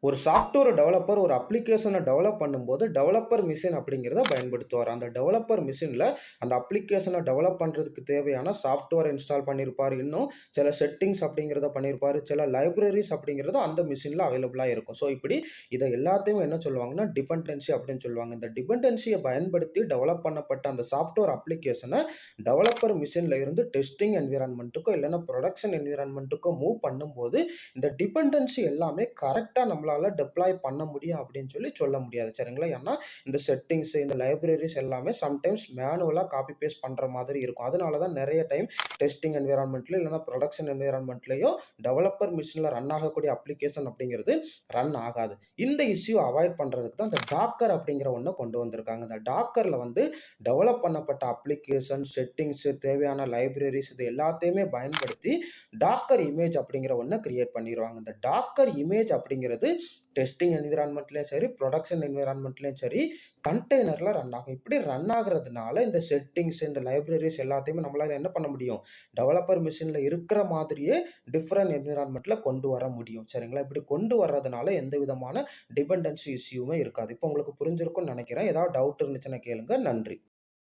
ஒரு software developer ஒரு அப்ளிகேஷனை டெவலப் பண்ணும்போது டெவலப்பர் மிஷின் அப்படிங்கிறத பயன்படுத்துவார். அந்த டெவலப்பர் மிஷினில் அந்த அப்ளிகேஷனை டெவலப் பண்ணுறதுக்கு தேவையான சாஃப்ட்வேர் இன்ஸ்டால் பண்ணியிருப்பார். இன்னும் சில செட்டிங்ஸ் அப்படிங்கிறத பண்ணியிருப்பார். சில லைப்ரரிஸ் அப்படிங்கிறது அந்த மிஷினில் அவைலபிளாக இருக்கும். ஸோ இப்படி இதை எல்லாத்தையும் என்ன சொல்லுவாங்கன்னா டிபெண்டன்சி அப்படின்னு சொல்லுவாங்க. இந்த டிபெண்டன்சியை பயன்படுத்தி டெவலப் பண்ணப்பட்ட அந்த சாஃப்ட்வேர் அப்ளிகேஷனை டெவலப்பர் மிஷினில் இருந்து டெஸ்டிங் என்விரான்மெண்ட்டுக்கோ இல்லைன்னா ப்ரொடக்ஷன் என்விரான்மெண்ட்டுக்கோ மூவ் பண்ணும்போது இந்த டிபெண்டன்சி எல்லாமே கரெக்டாக நம்மளால டெப்ளாய் பண்ண முடியும் அப்படின்னு சொல்லி சொல்ல முடியாது. சரிங்களா? ஏன்னா இந்த செட்டிங்ஸ், இந்த லைப்ரரிஸ் எல்லாமே சம்டைம்ஸ் மேனுவலா காப்பி பேஸ்ட் பண்ற மாதிரி இருக்கும். அதனால தான் நெறைய டைம் டெஸ்டிங் என்வைரன்மென்ட்ல இல்லன்னா புரொடக்ஷன் என்வைரன்மென்ட்லயோ டெவலப்பர் மிஷின்ல ரன் ஆகக்கூடிய அப்ளிகேஷன் அப்படிங்கிறது ரன் ஆகாது. இந்த இஷ்யூ அவாய்ட் பண்றதுக்கு தான் இந்த டாக்கர் அப்படிங்கிற ஒண்ண கொண்டு வந்திருக்காங்க. இந்த டாக்கர்ல வந்து டெவலப் பண்ணப்பட்ட அப்ளிகேஷன், செட்டிங்ஸ், தேவையான லைப்ரரிஸ் இது எல்லாத்தையுமே பயன்படுத்தி டாக்கர் இமேஜ் அப்படிங்கிற ஒண்ண கிரியேட் பண்ணிருவாங்க. இந்த டாக்கர் இமேஜ் அப்படிங்கிறது டெஸ்டிங் என்விரான்மென்ட்லயும் சரி, புரொடக்ஷன் என்விரான்மென்ட்லயும் சரி, கண்டெய்னர்ல ரன் ஆகும். இப்படி ரன் ஆகுறதுனால இந்த செட்டிங்ஸ், இந்த லைப்ரரிஸ் எல்லாத்தையுமே நம்மளால என்ன பண்ண முடியும்? டெவலப்பர் மிஷின்ல இருக்கிற மாதிரியே டிஃபரெண்ட் என்விரான்மென்ட்ல கொண்டு வர முடியும். சரிங்களா? இப்படி கொண்டு வர்றதுனால எந்த விதமான டிபெண்டன்சி இஷ்யூமே இருக்காது. இப்போ உங்களுக்கு புரிஞ்சிருக்கும்னு நினைக்கிறேன். ஏதாவது டவுட் இருந்துச்சுன்னா கேளுங்க. நன்றி.